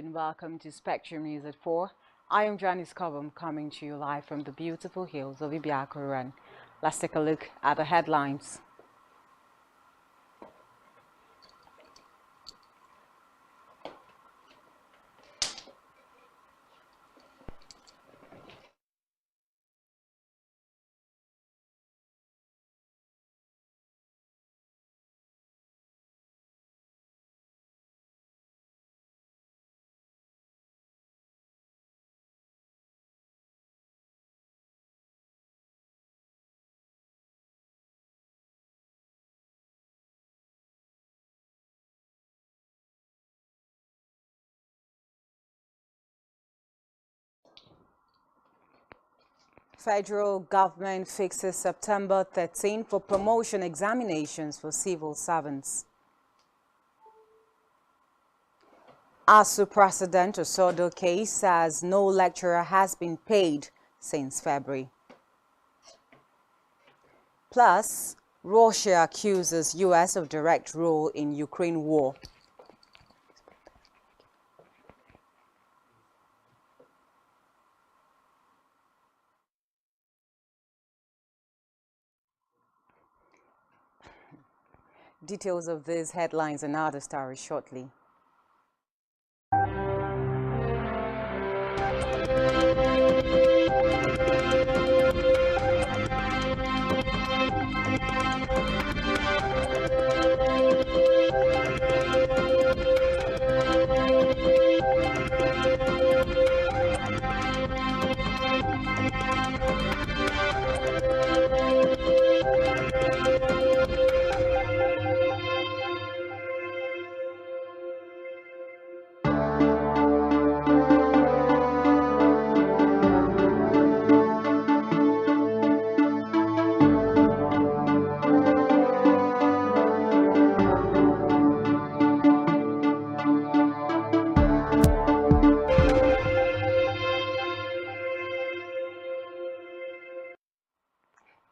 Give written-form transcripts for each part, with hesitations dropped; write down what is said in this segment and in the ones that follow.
and welcome to Spectrum News at 4. I am Janice Cobham, coming to you live from the beautiful hills of Ibiakuran. Let's take a look at the headlines. Federal government fixes September 13 for promotion examinations for civil servants. ASU President Osodo case says no lecturer has been paid since February. Plus, Russia accuses U.S. of direct role in Ukraine war. Details of these headlines and other stories shortly.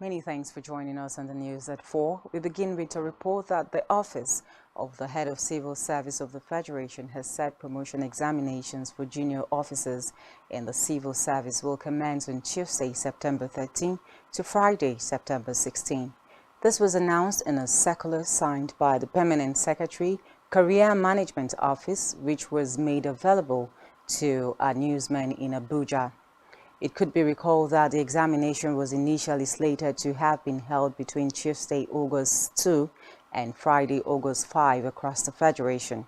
Many thanks for joining us on the news at 4. We begin with a report that the Office of the Head of Civil Service of the Federation has set promotion examinations for junior officers in the civil service will commence on Tuesday, September 13 to Friday, September 16. This was announced in a circular signed by the Permanent Secretary, Career Management Office, which was made available to our newsmen in Abuja. It could be recalled that the examination was initially slated to have been held between Tuesday, August 2 and Friday, August 5 across the Federation.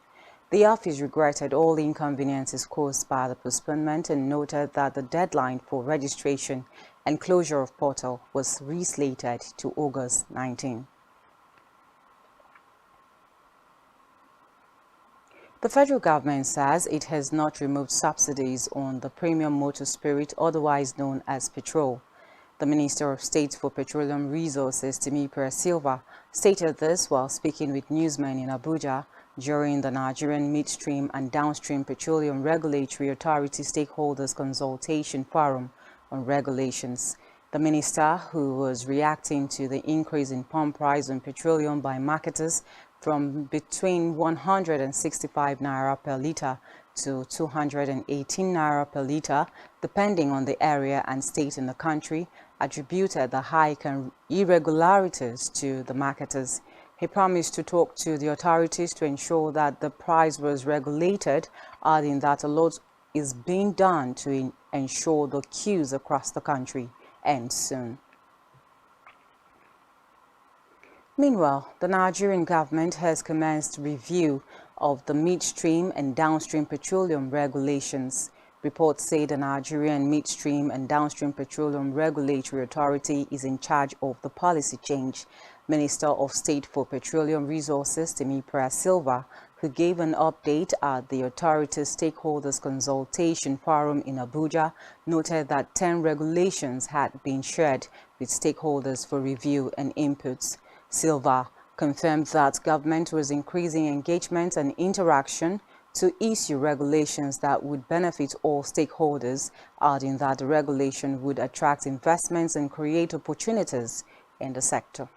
The office regretted all the inconveniences caused by the postponement and noted that the deadline for registration and closure of portal was reslated to August 19. The federal government says it has not removed subsidies on the premium motor spirit, otherwise known as petrol. The Minister of State for Petroleum Resources, Temipura Silva, stated this while speaking with newsmen in Abuja during the Nigerian Midstream and Downstream Petroleum Regulatory Authority Stakeholders Consultation Forum on Regulations. The minister, who was reacting to the increase in pump price on petroleum by marketers from between 165 naira per litre to 218 naira per litre, depending on the area and state in the country, attributed the hike and irregularities to the marketers. He promised to talk to the authorities to ensure that the price was regulated, adding that a lot is being done to ensure the queues across the country end soon. Meanwhile, the Nigerian government has commenced review of the midstream and downstream petroleum regulations. Reports say the Nigerian Midstream and Downstream Petroleum Regulatory Authority is in charge of the policy change. Minister of State for Petroleum Resources, Temipura Silva, who gave an update at the authority's stakeholders consultation forum in Abuja, noted that 10 regulations had been shared with stakeholders for review and inputs. Silva confirmed that government was increasing engagement and interaction to issue regulations that would benefit all stakeholders, adding that the regulation would attract investments and create opportunities in the sector.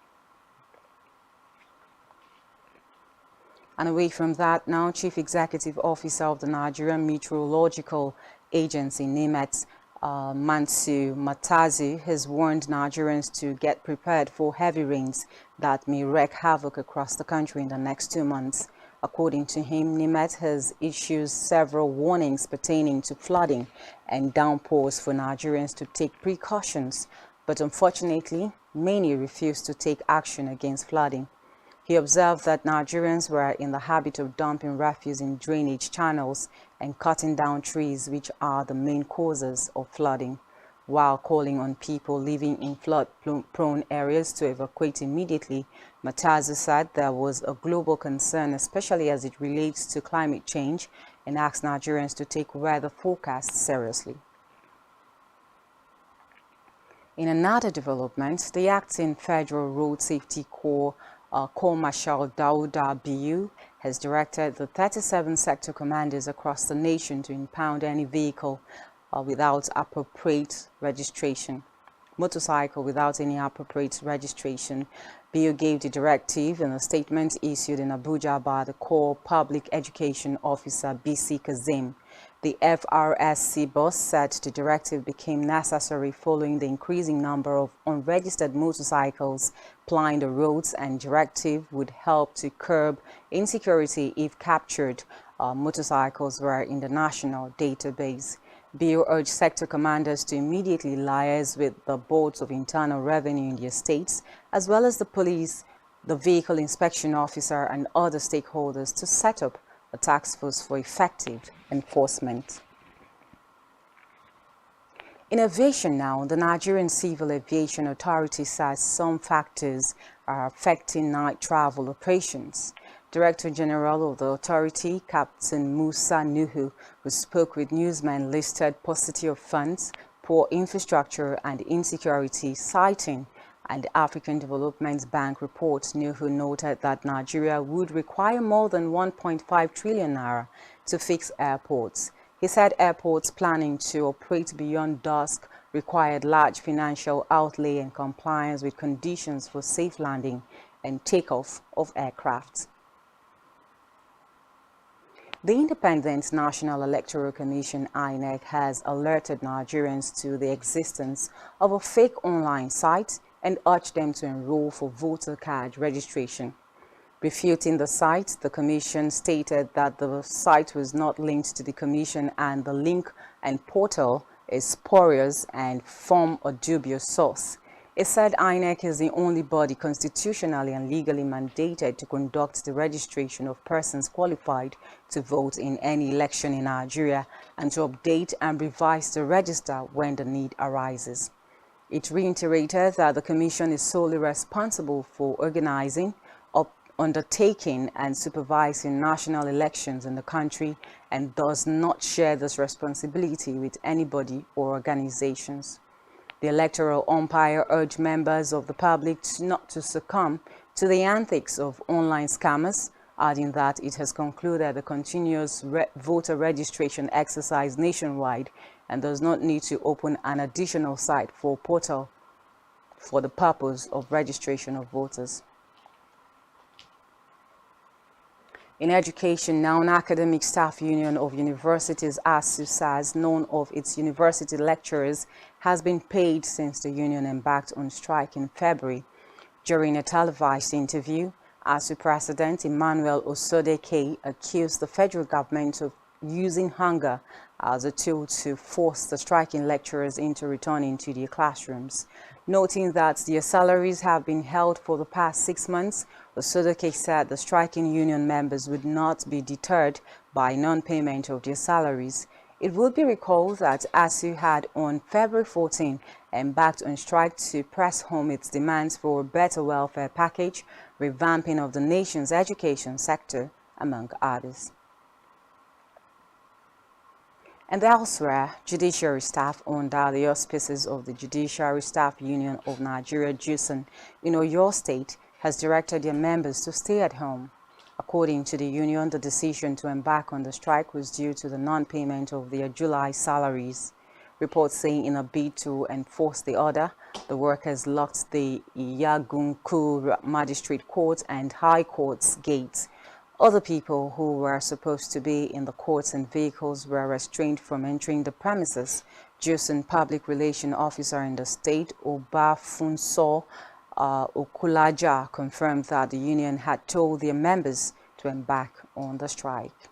And away from that now, Chief Executive Officer of the Nigerian Meteorological Agency, NIMET, Mansu Matazu, has warned Nigerians to get prepared for heavy rains that may wreak havoc across the country in the next 2 months. According to him, NIMET has issued several warnings pertaining to flooding and downpours for Nigerians to take precautions, but unfortunately, many refuse to take action against flooding. He observed that Nigerians were in the habit of dumping refuse in drainage channels and cutting down trees, which are the main causes of flooding, while calling on people living in flood-prone areas to evacuate immediately. Matazu said there was a global concern, especially as it relates to climate change, and asked Nigerians to take weather forecasts seriously. In another development, the acting Federal Road Safety Corps Corps Marshal Dauda Biyu has directed the 37 sector commanders across the nation to impound any vehicle without appropriate registration. Motorcycle without any appropriate registration. Biyu gave the directive in a statement issued in Abuja by the Corps Public Education Officer BC Kazim. The FRSC boss said the directive became necessary following the increasing number of unregistered motorcycles plying the roads, and directive would help to curb insecurity if captured motorcycles were in the national database. Biyu urged sector commanders to immediately liaise with the boards of internal revenue in their states, as well as the police, the vehicle inspection officer, and other stakeholders to set up a task force for effective enforcement. In aviation now, the Nigerian Civil Aviation Authority says some factors are affecting night travel operations. Director General of the authority, Captain Musa Nuhu, who spoke with newsmen, listed paucity of funds, poor infrastructure, and insecurity, citing and African Development Bank report. Nuhu noted that Nigeria would require more than 1.5 trillion naira to fix airports. He said airports planning to operate beyond dusk required large financial outlay and compliance with conditions for safe landing and takeoff of aircraft. The Independent National Electoral Commission (INEC) has alerted Nigerians to the existence of a fake online site and urged them to enroll for voter card registration. Refuting the site, the Commission stated that the site was not linked to the Commission and the link and portal is spurious and from a dubious source. It said INEC is the only body constitutionally and legally mandated to conduct the registration of persons qualified to vote in any election in Nigeria and to update and revise the register when the need arises. It reiterated that the Commission is solely responsible for organizing, undertaking and supervising national elections in the country and does not share this responsibility with anybody or organizations. The electoral umpire urged members of the public not to succumb to the antics of online scammers, adding that it has concluded a continuous voter registration exercise nationwide and does not need to open an additional site for portal for the purpose of registration of voters. In education now, an academic staff union of universities, ASU, says none of its university lecturers has been paid since the union embarked on strike in February. During a televised interview, ASU President Emmanuel Osodeke accused the federal government of using hunger as a tool to force the striking lecturers into returning to their classrooms. Noting that their salaries have been held for the past 6 months, Osodeke said the striking union members would not be deterred by non-payment of their salaries. It would be recalled that ASU had on February 14 embarked on strike to press home its demands for a better welfare package, revamping of the nation's education sector, among others. And elsewhere, judiciary staff under the auspices of the Judiciary Staff Union of Nigeria, JUSN, in Oyo State, has directed their members to stay at home. According to the union, the decision to embark on the strike was due to the non-payment of their July salaries. Reports saying in a bid to enforce the order, the workers locked the Iyagunku Magistrate Court and High Court's gates. Other people who were supposed to be in the courts and vehicles were restrained from entering the premises. Jusun Public Relations Officer in the state, Obafunso Okulaja, confirmed that the union had told their members to embark on the strike.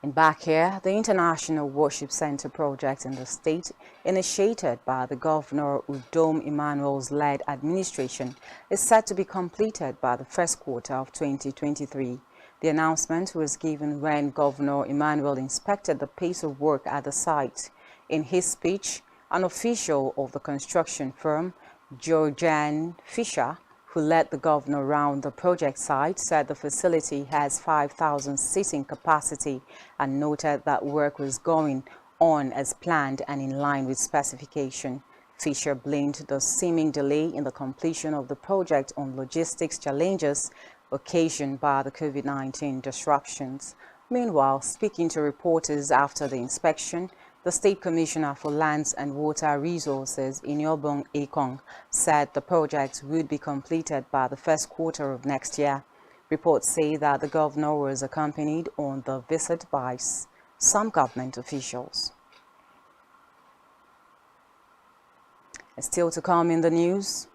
And back here, the International Worship Center project in the state, initiated by the Governor Udom Emmanuel's led administration, is set to be completed by the first quarter of 2023. The announcement was given when Governor Emmanuel inspected the pace of work at the site. In his speech, an official of the construction firm, Georgian Fisher, who led the governor around the project site, said the facility has 5,000 seating capacity and noted that work was going on as planned and in line with specification. Fisher blamed the seeming delay in the completion of the project on logistics challenges occasioned by the COVID-19 disruptions. Meanwhile, speaking to reporters after the inspection, the State Commissioner for Lands and Water Resources, Inyobong Ekong, said the project would be completed by the first quarter of next year. Reports say that the governor was accompanied on the visit by some government officials. And still to come in the news,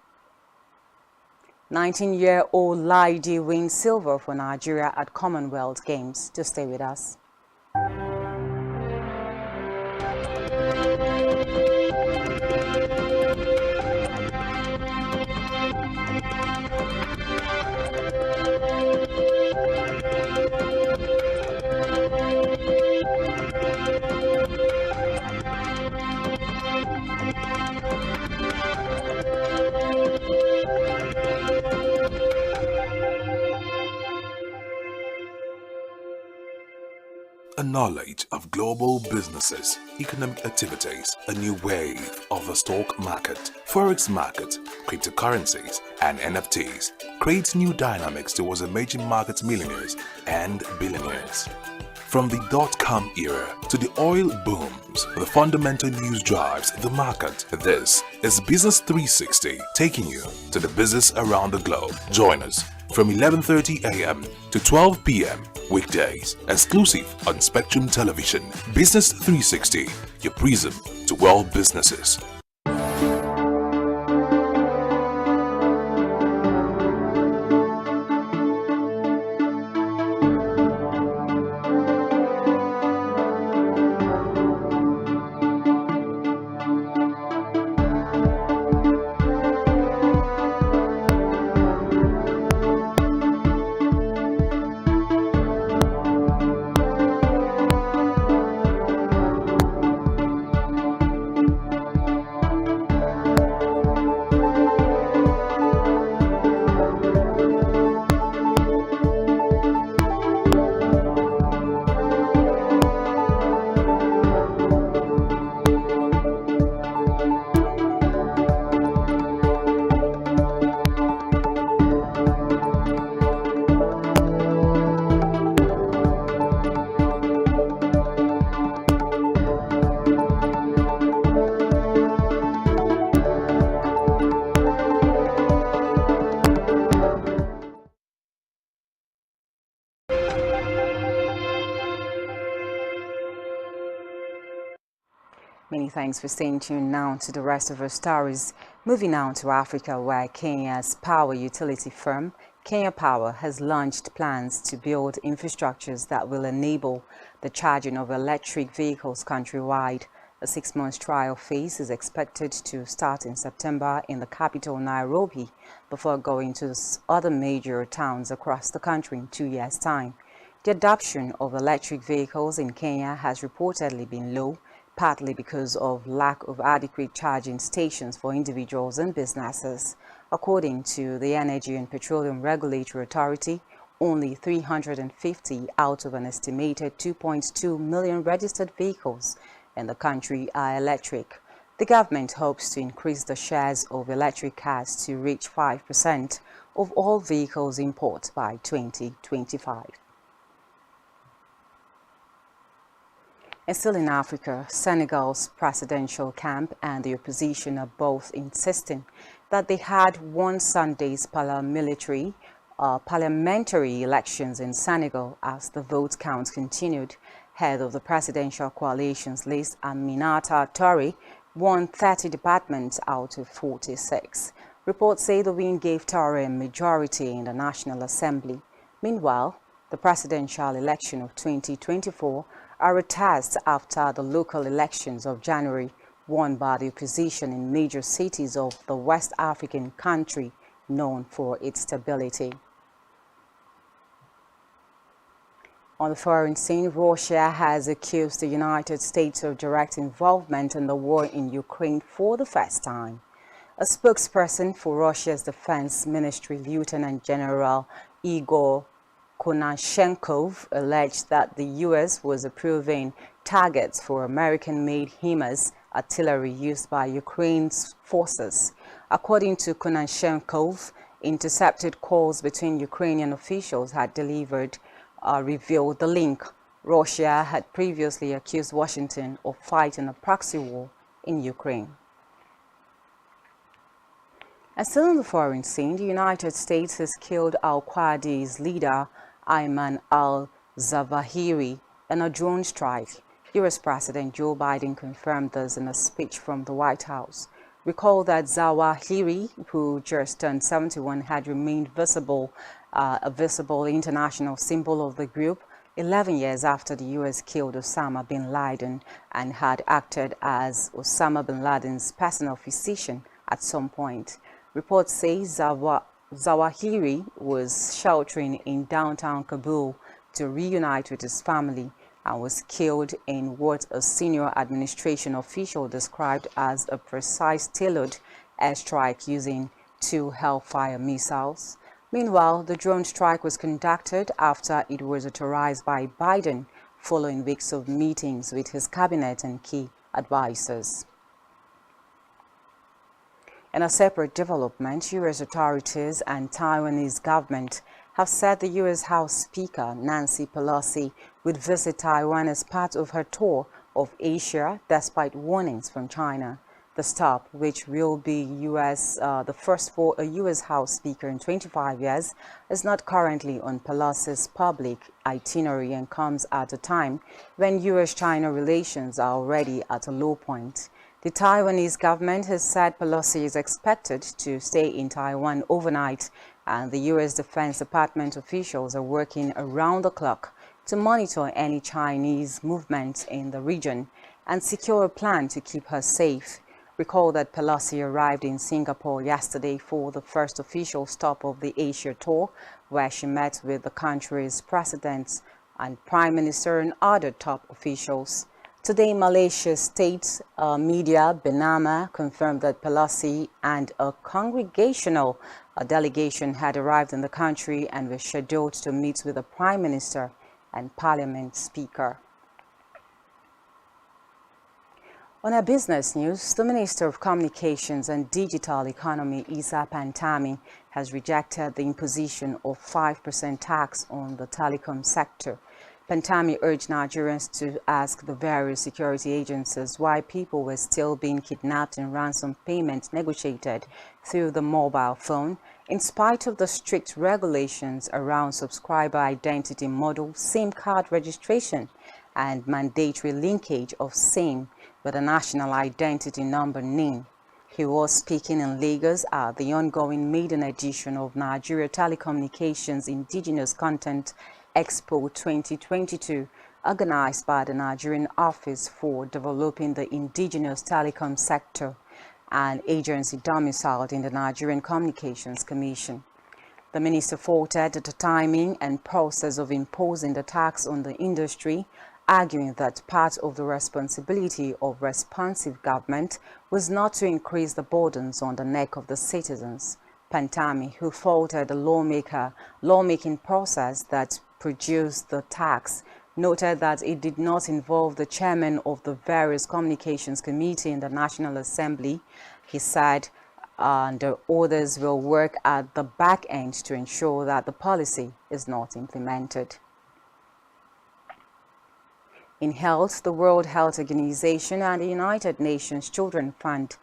19-year-old Laide wins silver for Nigeria at Commonwealth Games. To stay with us. A knowledge of global businesses, economic activities, a new wave of the stock market, forex market, cryptocurrencies, and NFTs creates new dynamics towards emerging market millionaires and billionaires. From the dot-com era to the oil booms, the fundamental news drives the market. This is Business 360, taking you to the business around the globe. Join us from 11:30 a.m. to 12 p.m. weekdays, exclusive on Spectrum Television. Business 360, your prism to world businesses. Many thanks for staying tuned now to the rest of our stories. Moving now to Africa, where Kenya's power utility firm, Kenya Power, has launched plans to build infrastructures that will enable the charging of electric vehicles countrywide. A 6-month trial phase is expected to start in September in the capital, Nairobi, before going to other major towns across the country in 2 years' time. The adoption of electric vehicles in Kenya has reportedly been low, partly because of lack of adequate charging stations for individuals and businesses. According to the Energy and Petroleum Regulatory Authority, only 350 out of an estimated 2.2 million registered vehicles in the country are electric. The government hopes to increase the shares of electric cars to reach 5% of all vehicles imports by 2025. And still in Africa, Senegal's presidential camp and the opposition are both insisting that they had won Sunday's paramilitary parliamentary elections in Senegal as the vote count continued. Head of the presidential coalition's list, Aminata Toure, won 30 departments out of 46. Reports say the win gave Toure a majority in the National Assembly. Meanwhile, the presidential election of 2024 are a test after the local elections of January, won by the opposition in major cities of the West African country known for its stability. On the foreign scene, Russia has accused the United States of direct involvement in the war in Ukraine for the first time. A spokesperson for Russia's Defense Ministry, Lieutenant General Igor Konashenkov, alleged that the U.S. was approving targets for American-made HIMARS artillery used by Ukraine's forces. According to Konashenkov, intercepted calls between Ukrainian officials had revealed the link. Russia had previously accused Washington of fighting a proxy war in Ukraine. And still on the foreign scene, the United States has killed Al-Qaeda's leader, Ayman Al-Zawahiri, in a drone strike. U.S. President Joe Biden confirmed this in a speech from the White House. Recall that Zawahiri, who just turned 71, had remained a visible international symbol of the group 11 years after the U.S. killed Osama bin Laden and had acted as Osama bin Laden's personal physician at some point. Reports say Zawahiri was sheltering in downtown Kabul to reunite with his family and was killed in what a senior administration official described as a precise tailored airstrike using 2 Hellfire missiles. Meanwhile, the drone strike was conducted after it was authorized by Biden following weeks of meetings with his cabinet and key advisors. In a separate development, U.S. authorities and Taiwanese government have said the U.S. House Speaker Nancy Pelosi would visit Taiwan as part of her tour of Asia despite warnings from China. The stop, which will be the first for a U.S. House Speaker in 25 years, is not currently on Pelosi's public itinerary and comes at a time when U.S.-China relations are already at a low point. The Taiwanese government has said Pelosi is expected to stay in Taiwan overnight, and the U.S. Defense Department officials are working around the clock to monitor any Chinese movement in the region and secure a plan to keep her safe. Recall that Pelosi arrived in Singapore yesterday for the first official stop of the Asia tour, where she met with the country's president and prime minister and other top officials. Today, Malaysia's state media, Bernama, confirmed that Pelosi and a congregational delegation had arrived in the country and were scheduled to meet with the Prime Minister and Parliament Speaker. On our business news, the Minister of Communications and Digital Economy, Isa Pantami, has rejected the imposition of 5% tax on the telecom sector. Pantami urged Nigerians to ask the various security agencies why people were still being kidnapped and ransom payments negotiated through the mobile phone, in spite of the strict regulations around subscriber identity model, SIM card registration, and mandatory linkage of SIM with a national identity number NIN. He was speaking in Lagos at the ongoing maiden edition of Nigeria Telecommunications Indigenous Content Expo 2022, organized by the Nigerian Office for Developing the Indigenous Telecom Sector, an agency domiciled in the Nigerian Communications Commission. The minister faulted the timing and process of imposing the tax on the industry, arguing that part of the responsibility of responsive government was not to increase the burdens on the neck of the citizens. Pantami, who faulted the lawmaking process that produced the tax, noted that it did not involve the chairman of the various communications committee in the National Assembly. He said the orders will work at the back end to ensure that the policy is not implemented. In health, the World Health Organization and the United Nations Children Fund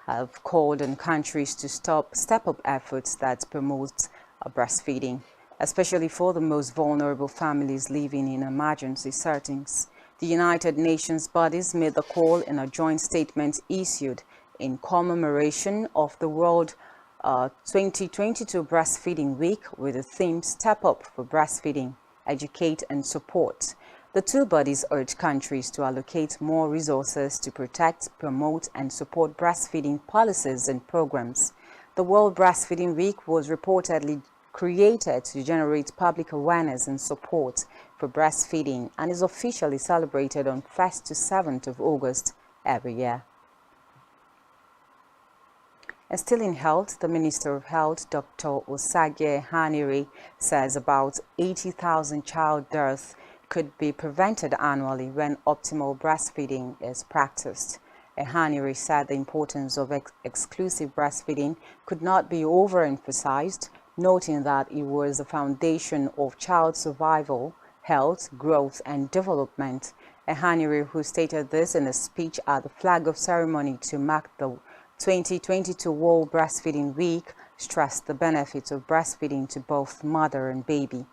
have called on countries to step up efforts that promote breastfeeding, especially for the most vulnerable families living in emergency settings. The United Nations bodies made the call in a joint statement issued in commemoration of the World 2022 Breastfeeding Week with the theme Step Up for Breastfeeding, Educate and Support. The two bodies urged countries to allocate more resources to protect, promote and support breastfeeding policies and programs. The World Breastfeeding Week was reportedly created to generate public awareness and support for breastfeeding and is officially celebrated on 1st to 7th of August every year. And still in health, the Minister of Health, Dr. Osagie Hanire, says about 80,000 child deaths could be prevented annually when optimal breastfeeding is practiced. Hanire said the importance of exclusive breastfeeding could not be overemphasized, noting that it was the foundation of child survival, health, growth and development. Hanire, who stated this in a speech at the flag-off ceremony to mark the 2022 World Breastfeeding Week, stressed the benefits of breastfeeding to both mother and baby.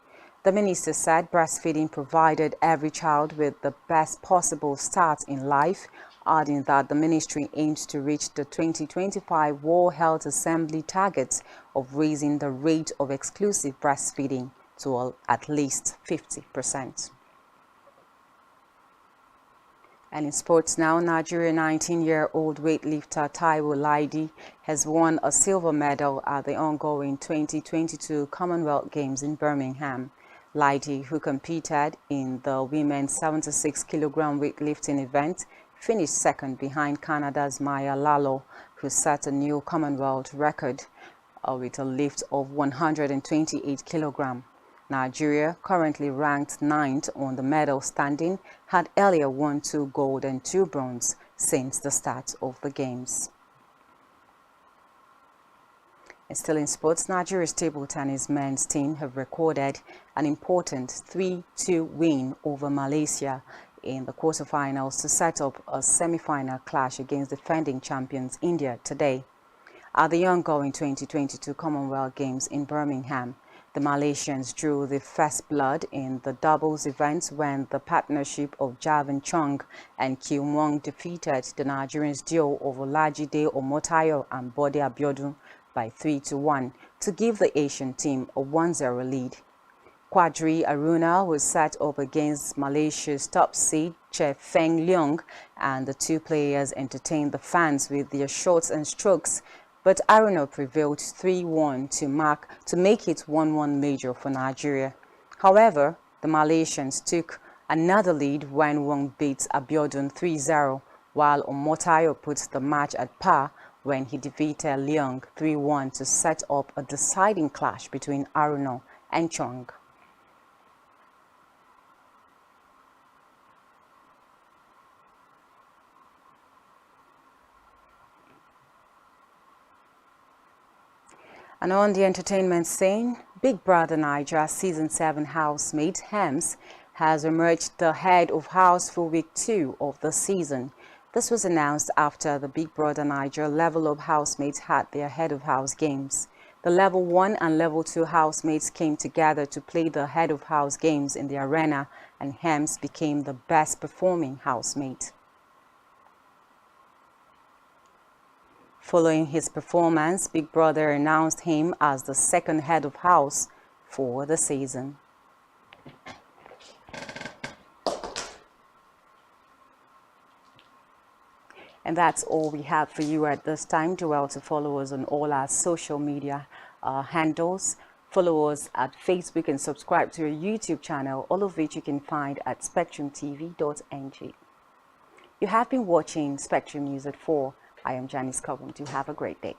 The minister said breastfeeding provided every child with the best possible start in life, adding that the ministry aims to reach the 2025 World Health Assembly targets of raising the rate of exclusive breastfeeding to at least 50%. And in sports now, Nigeria 19-year-old weightlifter Taiwo Laide has won a silver medal at the ongoing 2022 Commonwealth Games in Birmingham. Laide, who competed in the women's 76-kilogram weightlifting event, finished second behind Canada's Maya Lalo, who set a new Commonwealth record with a lift of 128 kilograms. Nigeria, currently ranked 9th on the medal standing, had earlier won 2 gold and 2 bronze since the start of the Games. And still in sports, Nigeria's table tennis men's team have recorded an important 3-2 win over Malaysia in the quarterfinals to set up a semi-final clash against defending champions India today. At the ongoing 2022 Commonwealth Games in Birmingham, the Malaysians drew the first blood in the doubles events when the partnership of Javin Chong and Kim Wong defeated the Nigerians duo of Olajide Omotayo and Bode Abiodun by 3-1 to give the Asian team a 1-0 lead. Quadri Aruna was set up against Malaysia's top seed Che Feng Leong, and the two players entertained the fans with their shots and strokes, but Aruna prevailed 3-1 to make it 1-1 major for Nigeria. However, the Malaysians took another lead when Wong beat Abiodun 3-0, while Omotayo put the match at par when he defeated Leong 3-1 to set up a deciding clash between Aruna and Chong. And on the entertainment scene, Big Brother Naija Season 7 housemate Hems has emerged the head of house for week 2 of the season. This was announced after the Big Brother Naija Level Up housemates had their head of house games. The Level 1 and Level 2 housemates came together to play the head of house games in the arena, and Hems became the best performing housemate. Following his performance, Big Brother announced him as the second head of house for the season. And that's all we have for you at this time. Do well to follow us on all our social media handles. Follow us at Facebook and subscribe to our YouTube channel, all of which you can find at spectrumtv.ng. You have been watching Spectrum News at 4. I am Janice Cobham. Do have a great day.